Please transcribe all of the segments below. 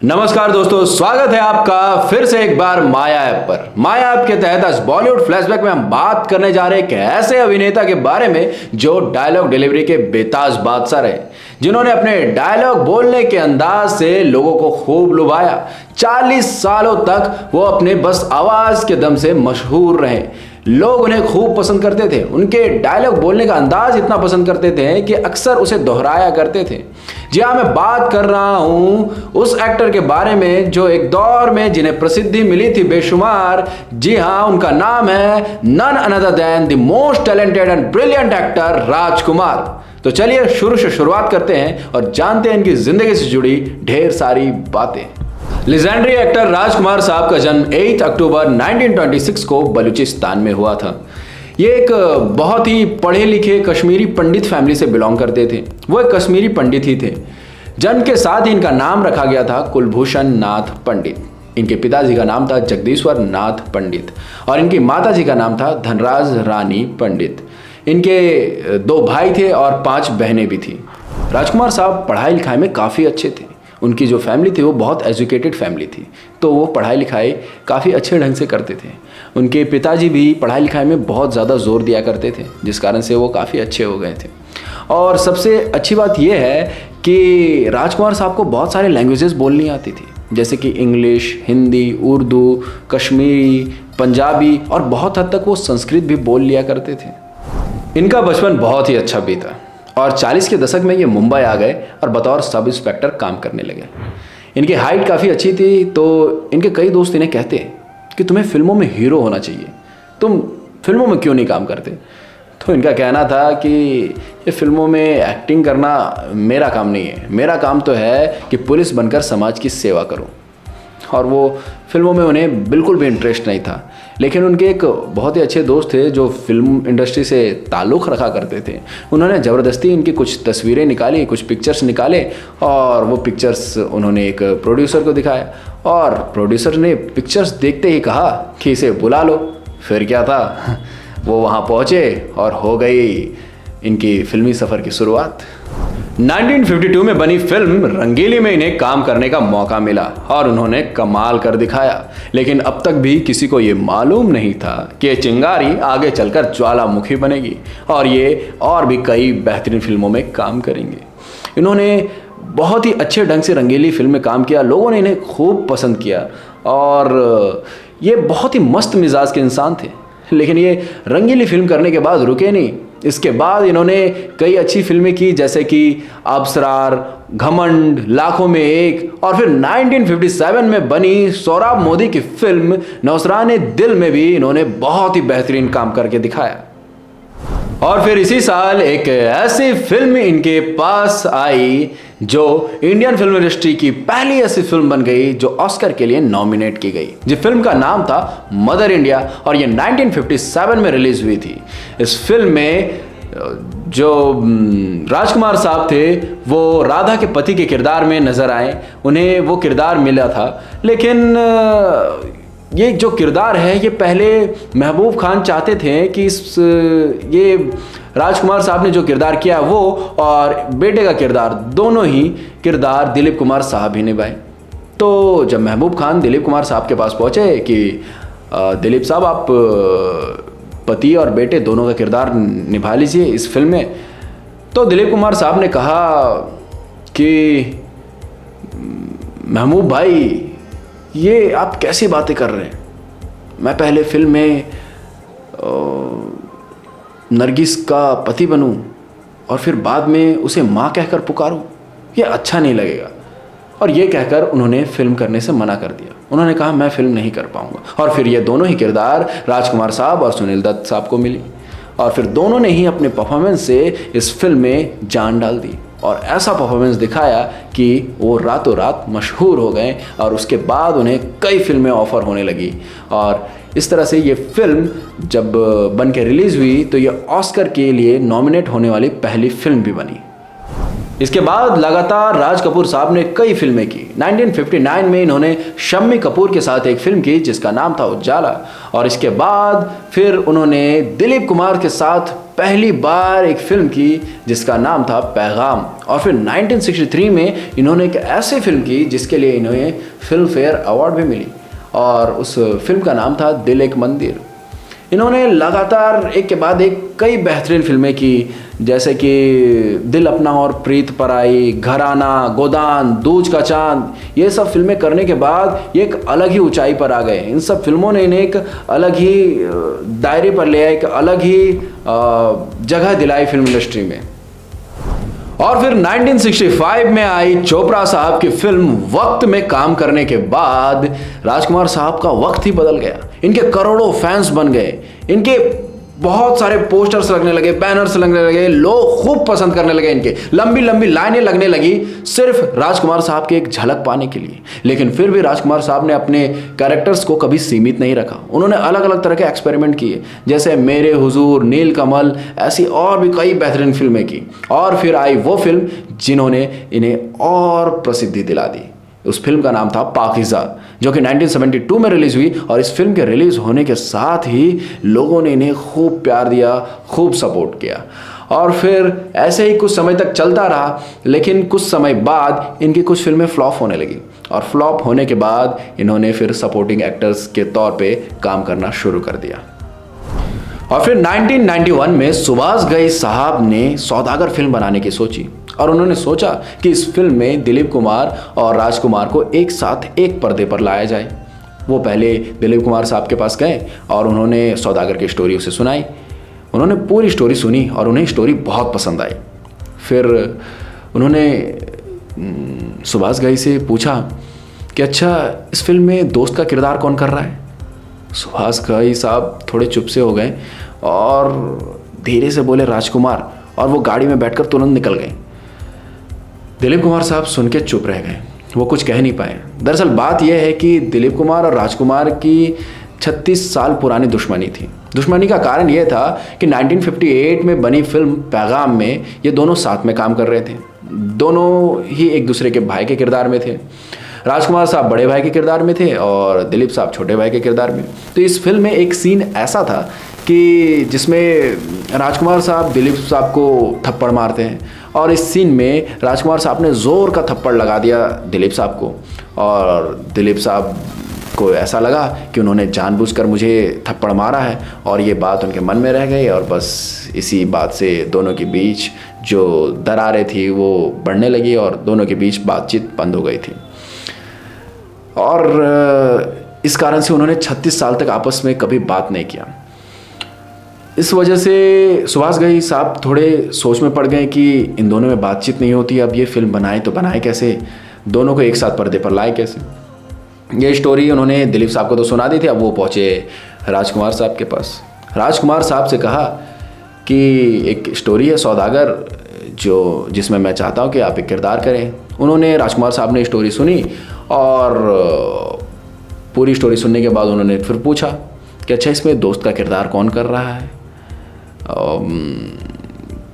नमस्कार दोस्तों, स्वागत है आपका फिर से एक बार माया ऐप पर। माया ऐप के तहत आज बॉलीवुड फ्लैशबैक में हम बात करने जा रहे हैं एक ऐसे अभिनेता के बारे में जो डायलॉग डिलीवरी के बेताज बादशाह रहे, जिन्होंने अपने डायलॉग बोलने के अंदाज से लोगों को खूब लुभाया। 40 सालों तक वो अपने बस आवाज के दम से मशहूर रहे। लोग उन्हें खूब पसंद करते थे। उनके डायलॉग बोलने का अंदाज इतना पसंद करते थे कि अक्सर उसे दोहराया करते थे। जी हाँ, मैं बात कर रहा हूँ उस एक्टर के बारे में जो एक दौर में जिन्हें प्रसिद्धि मिली थी बेशुमार। जी हाँ, उनका नाम है none other than the most talented and brilliant actor Rajkumar. तो चलिए शुरू से शुरुआत करते हैं और जानते हैं इनकी जिंदगी से जुड़ी ढेर सारी बातें। लेजेंडरी एक्टर राजकुमार साहब का जन्म 8 अक्टूबर 1926 को बलूचिस्तान में हुआ था। ये एक बहुत ही पढ़े लिखे कश्मीरी पंडित फैमिली से बिलोंग करते थे। वो एक कश्मीरी पंडित ही थे। जन्म के साथ ही इनका नाम रखा गया था कुलभूषण नाथ पंडित। इनके पिताजी का नाम था जगदीश्वर नाथ पंडित और इनकी माताजी का नाम था धनराज रानी पंडित। इनके 2 भाई थे और 5 बहनें भी थी। राजकुमार साहब पढ़ाई लिखाई में काफ़ी अच्छे थे। उनकी जो फैमिली थी वो बहुत एजुकेटेड फैमिली थी, तो वो पढ़ाई लिखाई काफ़ी अच्छे ढंग से करते थे। उनके पिताजी भी पढ़ाई लिखाई में बहुत ज़्यादा जोर दिया करते थे, जिस कारण से वो काफ़ी अच्छे हो गए थे। और सबसे अच्छी बात यह है कि राजकुमार साहब को बहुत सारे लैंग्वेजेस बोलनी आती थी, जैसे कि इंग्लिश, हिंदी, उर्दू, कश्मीरी, पंजाबी और बहुत हद तक वो संस्कृत भी बोल लिया करते थे। इनका बचपन बहुत ही अच्छा बीता और 40 के दशक में ये मुंबई आ गए और बतौर सब इंस्पेक्टर काम करने लगे। इनकी हाइट काफ़ी अच्छी थी, तो इनके कई दोस्त इन्हें कहते कि तुम्हें फिल्मों में हीरो होना चाहिए, तुम फिल्मों में क्यों नहीं काम करते। तो इनका कहना था कि ये फिल्मों में एक्टिंग करना मेरा काम नहीं है, मेरा काम तो है कि पुलिस बनकर समाज की सेवा करूं। और वो फिल्मों में उन्हें बिल्कुल भी इंटरेस्ट नहीं था। लेकिन उनके एक बहुत ही अच्छे दोस्त थे जो फिल्म इंडस्ट्री से ताल्लुक़ रखा करते थे। उन्होंने ज़बरदस्ती इनकी कुछ तस्वीरें निकाली, कुछ पिक्चर्स निकाले और वो पिक्चर्स उन्होंने एक प्रोड्यूसर को दिखाया और प्रोड्यूसर ने पिक्चर्स देखते ही कहा कि इसे बुला लो। फिर क्या था, वो वहाँ पहुँचे और हो गई इनकी फिल्मी सफ़र की शुरुआत। 1952 में बनी फिल्म रंगीली में इन्हें काम करने का मौका मिला और उन्होंने कमाल कर दिखाया। लेकिन अब तक भी किसी को ये मालूम नहीं था कि ये चिंगारी आगे चलकर ज्वालामुखी बनेगी और ये और भी कई बेहतरीन फिल्मों में काम करेंगे। इन्होंने बहुत ही अच्छे ढंग से रंगीली फिल्म में काम किया, लोगों ने इन्हें खूब पसंद किया और ये बहुत ही मस्त मिजाज के इंसान थे। लेकिन ये रंगीली फिल्म करने के बाद रुके नहीं। इसके बाद इन्होंने कई अच्छी फिल्में की, जैसे कि अबसरार, घमंड, लाखों में एक और फिर 1957 में बनी सोहराब मोदी की फिल्म नौसराने दिल में भी इन्होंने बहुत ही बेहतरीन काम करके दिखाया। और फिर इसी साल एक ऐसी फिल्म इनके पास आई जो इंडियन फिल्म इंडस्ट्री की पहली ऐसी फिल्म बन गई जो ऑस्कर के लिए नॉमिनेट की गई। जिस फिल्म का नाम था मदर इंडिया और ये 1957 में रिलीज हुई थी। इस फिल्म में जो राजकुमार साहब थे वो राधा के पति के किरदार में नजर आए। उन्हें वो किरदार मिला था, लेकिन ये जो किरदार है ये पहले महबूब खान चाहते थे कि ये राजकुमार साहब ने जो किरदार किया वो और बेटे का किरदार, दोनों ही किरदार दिलीप कुमार साहब ही निभाए। तो जब महबूब खान दिलीप कुमार साहब के पास पहुँचे कि दिलीप साहब आप पति और बेटे दोनों का किरदार निभा लीजिए इस फिल्म में, तो दिलीप कुमार साहब ने कहा कि महबूब भाई ये आप कैसी बातें कर रहे हैं, मैं पहले फिल्म में नरगिस का पति बनूं और फिर बाद में उसे माँ कहकर पुकारूं, ये अच्छा नहीं लगेगा। और ये कहकर उन्होंने फिल्म करने से मना कर दिया। उन्होंने कहा मैं फिल्म नहीं कर पाऊंगा। और फिर ये दोनों ही किरदार राजकुमार साहब और सुनील दत्त साहब को मिली और फिर दोनों ने ही अपने परफॉर्मेंस से इस फिल्म में जान डाल दी और ऐसा परफॉर्मेंस दिखाया कि वो रातों रात मशहूर हो गए और उसके बाद उन्हें कई फिल्में ऑफर होने लगी। और इस तरह से ये फिल्म जब बन के रिलीज़ हुई तो ये ऑस्कर के लिए नॉमिनेट होने वाली पहली फिल्म भी बनी। इसके बाद लगातार राज कपूर साहब ने कई फिल्में की। 1959 में इन्होंने शम्मी कपूर के साथ एक फिल्म की जिसका नाम था उजाला, और इसके बाद फिर उन्होंने दिलीप कुमार के साथ पहली बार एक फिल्म की जिसका नाम था पैगाम, और फिर 1963 में इन्होंने एक ऐसी फिल्म की जिसके लिए इन्हें फिल्म फेयर अवार्ड भी मिली, और उस फिल्म का नाम था दिल एक मंदिर। इन्होंने लगातार एक के बाद एक कई बेहतरीन फिल्में की, जैसे कि दिल अपना और प्रीत पराई, घराना, गोदान, दूज का चांद। ये सब फिल्में करने के बाद ये एक अलग ही ऊंचाई पर आ गए। इन सब फिल्मों ने इन्हें एक अलग ही दायरे पर ले आया, एक अलग ही जगह दिलाई फिल्म इंडस्ट्री में। और फिर 1965 में आई चोपड़ा साहब की फिल्म वक्त में काम करने के बाद राजकुमार साहब का वक्त ही बदल गया। इनके करोड़ों फैंस बन गए, इनके बहुत सारे पोस्टर्स लगने लगे, बैनर्स लगने लगे, लोग खूब पसंद करने लगे, इनके लंबी लंबी लाइनें लगने लगी सिर्फ राजकुमार साहब की एक झलक पाने के लिए। लेकिन फिर भी राजकुमार साहब ने अपने कैरेक्टर्स को कभी सीमित नहीं रखा। उन्होंने अलग अलग तरह के एक्सपेरिमेंट किए, जैसे मेरे हुजूर, नीलकमल, ऐसी और भी कई बेहतरीन फिल्में की। और फिर आई वो फिल्म जिन्होंने इन्हें और प्रसिद्धि दिला दी। उस फिल्म का नाम था पाकीज़ा, जो कि 1972 में रिलीज़ हुई, और इस फिल्म के रिलीज़ होने के साथ ही लोगों ने इन्हें खूब प्यार दिया, खूब सपोर्ट किया। और फिर ऐसे ही कुछ समय तक चलता रहा, लेकिन कुछ समय बाद इनकी कुछ फिल्में फ्लॉप होने लगी, और फ्लॉप होने के बाद इन्होंने फिर सपोर्टिंग एक्टर्स के तौर पे काम करना शुरू कर दिया। और फिर 1991 में सुभाष घई साहब ने सौदागर फिल्म बनाने की सोची, और उन्होंने सोचा कि इस फिल्म में दिलीप कुमार और राजकुमार को एक साथ एक पर्दे पर लाया जाए। वो पहले दिलीप कुमार साहब के पास गए और उन्होंने सौदागर की स्टोरी उसे सुनाई। उन्होंने पूरी स्टोरी सुनी और उन्हें स्टोरी बहुत पसंद आई। फिर उन्होंने सुभाष घई से पूछा कि अच्छा, इस फिल्म में दोस्त का किरदार कौन कर रहा है। सुभाष घई साहब थोड़े चुप से हो गए और धीरे से बोले राजकुमार, और वो गाड़ी में बैठकर तुरंत निकल गए। दिलीप कुमार साहब सुन के चुप रह गए, वो कुछ कह नहीं पाए। दरअसल बात यह है कि दिलीप कुमार और राजकुमार की 36 साल पुरानी दुश्मनी थी। दुश्मनी का कारण यह था कि 1958 में बनी फिल्म पैगाम में ये दोनों साथ में काम कर रहे थे। दोनों ही एक दूसरे के भाई के किरदार में थे। राजकुमार साहब बड़े भाई के किरदार में थे और दिलीप साहब छोटे भाई के किरदार में। तो इस फिल्म में एक सीन ऐसा था कि जिसमें राजकुमार साहब दिलीप साहब को थप्पड़ मारते हैं, और इस सीन में राजकुमार साहब ने ज़ोर का थप्पड़ लगा दिया दिलीप साहब को, और दिलीप साहब को ऐसा लगा कि उन्होंने जानबूझकर मुझे थप्पड़ मारा है, और ये बात उनके मन में रह गई, और बस इसी बात से दोनों के बीच जो दरारें थी वो बढ़ने लगी और दोनों के बीच बातचीत बंद हो गई थी। और इस कारण से उन्होंने 36 साल तक आपस में कभी बात नहीं किया। इस वजह से सुभाष घई साहब थोड़े सोच में पड़ गए कि इन दोनों में बातचीत नहीं होती, अब ये फिल्म बनाए तो बनाए कैसे, दोनों को एक साथ पर्दे पर लाए कैसे। ये स्टोरी उन्होंने दिलीप साहब को तो सुना दी थी। अब वो पहुँचे राजकुमार साहब के पास। राजकुमार साहब से कहा कि एक स्टोरी है सौदागर, जो जिसमें मैं चाहता हूँ कि आप एक किरदार करें। उन्होंने राजकुमार साहब ने स्टोरी सुनी, और पूरी स्टोरी सुनने के बाद उन्होंने फिर पूछा कि अच्छा, इसमें दोस्त का किरदार कौन कर रहा है।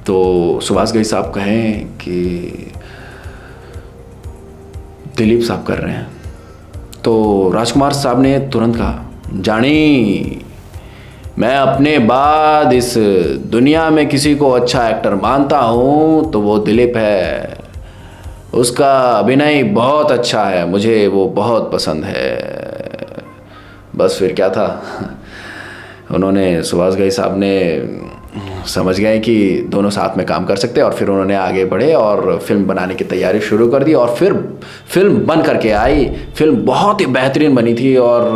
तो सुभाष घई साहब कहें कि दिलीप साहब कर रहे हैं। तो राजकुमार साहब ने तुरंत कहा, जानी, मैं अपने बाद इस दुनिया में किसी को अच्छा एक्टर मानता हूँ तो वो दिलीप है। उसका अभिनय बहुत अच्छा है, मुझे वो बहुत पसंद है। बस फिर क्या था, उन्होंने सुभाष घई साहब ने समझ गए कि दोनों साथ में काम कर सकते हैं, और फिर उन्होंने आगे बढ़े और फिल्म बनाने की तैयारी शुरू कर दी। और फिर फिल्म बन करके आई। फिल्म बहुत ही बेहतरीन बनी थी और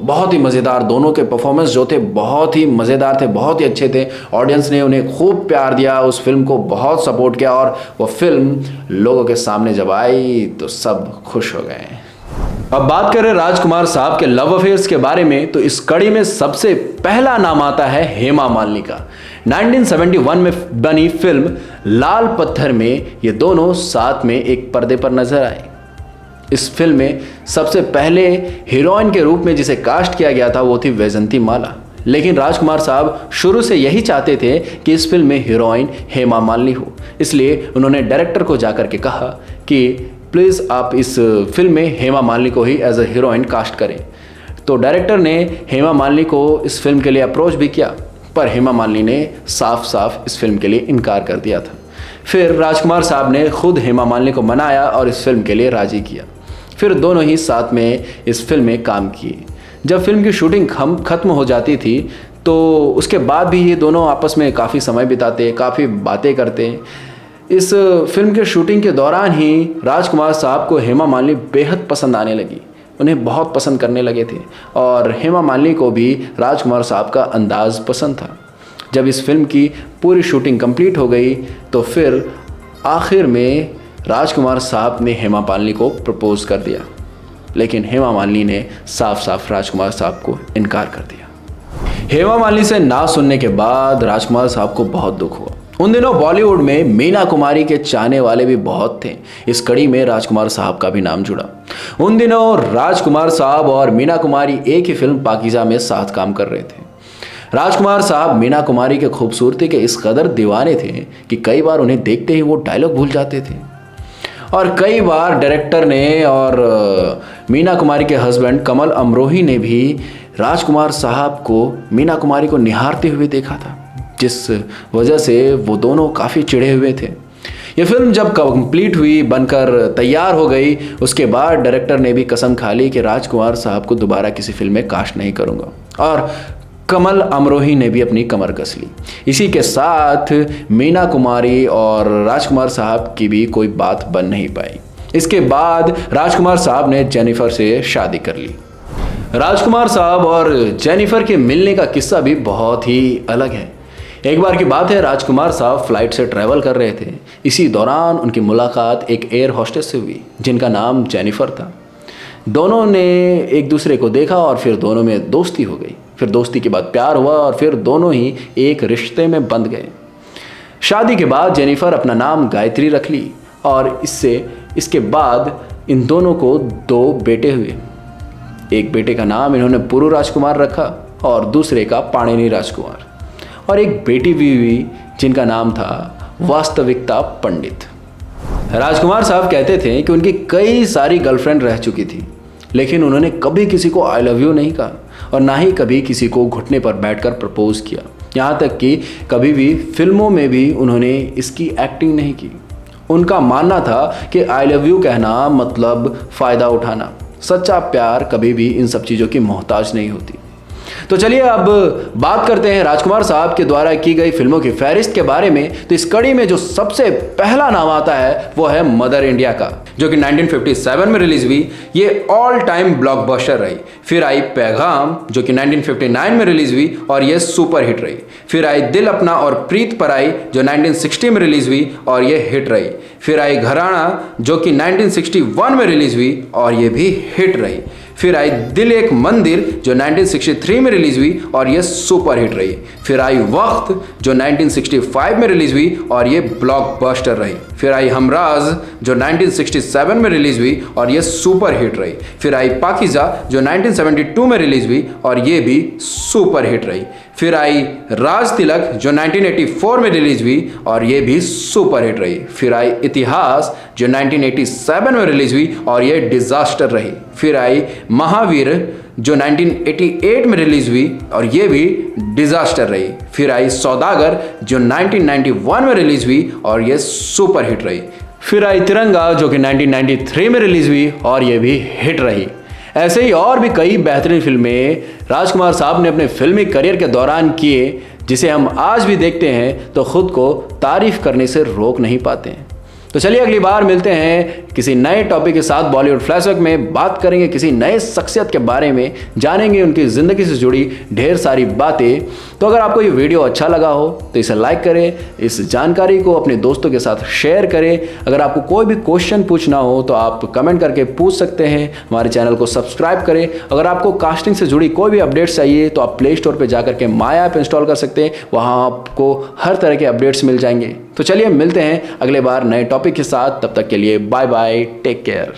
बहुत ही मज़ेदार। दोनों के परफॉर्मेंस जो थे बहुत ही मज़ेदार थे, बहुत ही अच्छे थे। ऑडियंस ने उन्हें खूब प्यार दिया, उस फिल्म को बहुत सपोर्ट किया, और वो फिल्म लोगों के सामने जब आई तो सब खुश हो गए। अब बात करें राजकुमार साहब के लव अफेयर्स के बारे में, तो इस कड़ी में सबसे पहला नाम आता है हेमा मालिनी का। 1971 में बनी फिल्म लाल पत्थर में ये दोनों साथ में एक पर्दे पर नजर आए। इस फिल्म में सबसे पहले हीरोइन के रूप में जिसे कास्ट किया गया था वो थी वैजंती माला। लेकिन राजकुमार साहब शुरू से यही चाहते थे कि इस फिल्म में हीरोइन हेमा मालिनी हो, इसलिए उन्होंने डायरेक्टर को जाकर के कहा कि प्लीज़ आप इस फिल्म में हेमा मालिनी को ही एज अ हीरोइन कास्ट करें। तो डायरेक्टर ने हेमा मालिनी को इस फिल्म के लिए अप्रोच भी किया, पर हेमा मालिनी ने साफ साफ इस फिल्म के लिए इनकार कर दिया था। फिर राजकुमार साहब ने खुद हेमा मालिनी को मनाया और इस फिल्म के लिए राज़ी किया। फिर दोनों ही साथ में इस फिल्म में काम किए। जब फिल्म की शूटिंग ख़त्म हो जाती थी तो उसके बाद भी ये दोनों आपस में काफ़ी समय बिताते, काफ़ी बातें करते। इस फिल्म के शूटिंग के दौरान ही राजकुमार साहब को हेमा मालिनी बेहद पसंद आने लगी, उन्हें बहुत पसंद करने लगे थे और हेमा मालिनी को भी राजकुमार साहब का अंदाज़ पसंद था। जब इस फिल्म की पूरी शूटिंग कंप्लीट हो गई तो फिर आखिर में राजकुमार साहब ने हेमा मालिनी को प्रपोज कर दिया, लेकिन हेमा मालिनी ने साफ साफ राजकुमार साहब को इनकार कर दिया। हेमा मालिनी से ना सुनने के बाद राजकुमार साहब को बहुत दुख हुआ। उन दिनों बॉलीवुड में मीना कुमारी के चाहने वाले भी बहुत थे। इस कड़ी में राजकुमार साहब का भी नाम जुड़ा। उन दिनों राजकुमार साहब और मीना कुमारी एक ही फिल्म पाकीज़ा में साथ काम कर रहे थे। राजकुमार साहब मीना कुमारी के खूबसूरती के इस कदर दीवाने थे कि कई बार उन्हें देखते ही वो डायलॉग भूल जाते थे और कई बार डायरेक्टर ने और मीना कुमारी के हस्बैंड कमल अमरोही ने भी राजकुमार साहब को मीना कुमारी को निहारते हुए देखा था, जिस वजह से वो दोनों काफ़ी चिढ़े हुए थे। ये फिल्म जब कंप्लीट हुई, बनकर तैयार हो गई, उसके बाद डायरेक्टर ने भी कसम खा ली कि राजकुमार साहब को दोबारा किसी फिल्म में कास्ट नहीं करूँगा और कमल अमरोही ने भी अपनी कमर कस ली। इसी के साथ मीना कुमारी और राजकुमार साहब की भी कोई बात बन नहीं पाई। इसके बाद राजकुमार साहब ने जेनिफर से शादी कर ली। राजकुमार साहब और जेनिफर के मिलने का किस्सा भी बहुत ही अलग है। एक बार की बात है, राजकुमार साहब फ्लाइट से ट्रैवल कर रहे थे। इसी दौरान उनकी मुलाकात एक एयर होस्टेस से हुई जिनका नाम जेनिफर था। दोनों ने एक दूसरे को देखा और फिर दोनों में दोस्ती हो गई। फिर दोस्ती के बाद प्यार हुआ और फिर दोनों ही एक रिश्ते में बंध गए। शादी के बाद जेनिफर अपना नाम गायत्री रख ली और इसके बाद इन दोनों को 2 बेटे हुए। एक बेटे का नाम इन्होंने पुरु राजकुमार रखा और दूसरे का पाणिनि राजकुमार, और एक बेटी भी हुई जिनका नाम था वास्तविकता पंडित। राजकुमार साहब कहते थे कि उनकी कई सारी गर्लफ्रेंड रह चुकी थी, लेकिन उन्होंने कभी किसी को आई लव यू नहीं कहा और ना ही कभी किसी को घुटने पर बैठकर प्रपोज किया। यहाँ तक कि कभी भी फिल्मों में भी उन्होंने इसकी एक्टिंग नहीं की। उनका मानना था कि आई लव यू कहना मतलब फ़ायदा उठाना। सच्चा प्यार कभी भी इन सब चीज़ों की मोहताज नहीं होती। तो चलिए अब बात करते हैं राजकुमार साहब के द्वारा की गई फिल्मों की फहरिस्त के बारे में। तो इस कड़ी में जो सबसे पहला नाम आता है वो है मदर इंडिया का, जो कि 1957 में रिलीज हुई। ये ऑल टाइम ब्लॉकबस्टर रही। फिर आई पैगाम, जो कि 1959 में रिलीज हुई और ये सुपर हिट रही। फिर आई दिल अपना और प्रीत पराई, जो 1960 में रिलीज हुई और ये हिट रही। फिर आई घराना, जो कि 1961 में रिलीज हुई और ये भी हिट रही। फिर आई दिल एक मंदिर, जो 1963 में रिलीज हुई और ये सुपर हिट रही। फिर आई वक्त, जो 1965 में रिलीज हुई और ये ब्लॉकबस्टर रही। फिर आई हमराज, जो 1967 में रिलीज हुई और ये सुपर हिट रही। फिर आई पाकीज़ा, जो 1972 में रिलीज हुई और ये भी सुपर हिट रही। फिर आई राज तिलक, जो 1984 में रिलीज हुई और ये भी सुपर हिट रही। फिर आई इतिहास, जो 1987 में रिलीज हुई और ये डिजास्टर रही। फिर आई महावीर, जो 1988 में रिलीज हुई और ये भी डिजास्टर रही। फिर आई सौदागर, जो 1991 में रिलीज हुई और ये सुपर हिट रही। फिर आई तिरंगा, जो कि 1993 में रिलीज हुई और ये भी हिट रही। ऐसे ही और भी कई बेहतरीन फिल्में राजकुमार साहब ने अपने फिल्मी करियर के दौरान किए, जिसे हम आज भी देखते हैं तो खुद को तारीफ करने से रोक नहीं पाते हैं। तो चलिए अगली बार मिलते हैं किसी नए टॉपिक के साथ। बॉलीवुड फ्लैशबैक में बात करेंगे किसी नए शख्सियत के बारे में, जानेंगे उनकी ज़िंदगी से जुड़ी ढेर सारी बातें। तो अगर आपको ये वीडियो अच्छा लगा हो तो इसे लाइक करें, इस जानकारी को अपने दोस्तों के साथ शेयर करें। अगर आपको कोई भी क्वेश्चन पूछना हो तो आप कमेंट करके पूछ सकते हैं। हमारे चैनल को सब्सक्राइब करें। अगर आपको कास्टिंग से जुड़ी कोई भी अपडेट्स चाहिए तो आप प्ले स्टोर पर जाकर के माया ऐप इंस्टॉल कर सकते हैं, वहाँ आपको हर तरह के अपडेट्स मिल जाएंगे। तो चलिए मिलते हैं अगले बार नए टॉपिक के साथ। तब तक के लिए बाय बाय, टेक केयर।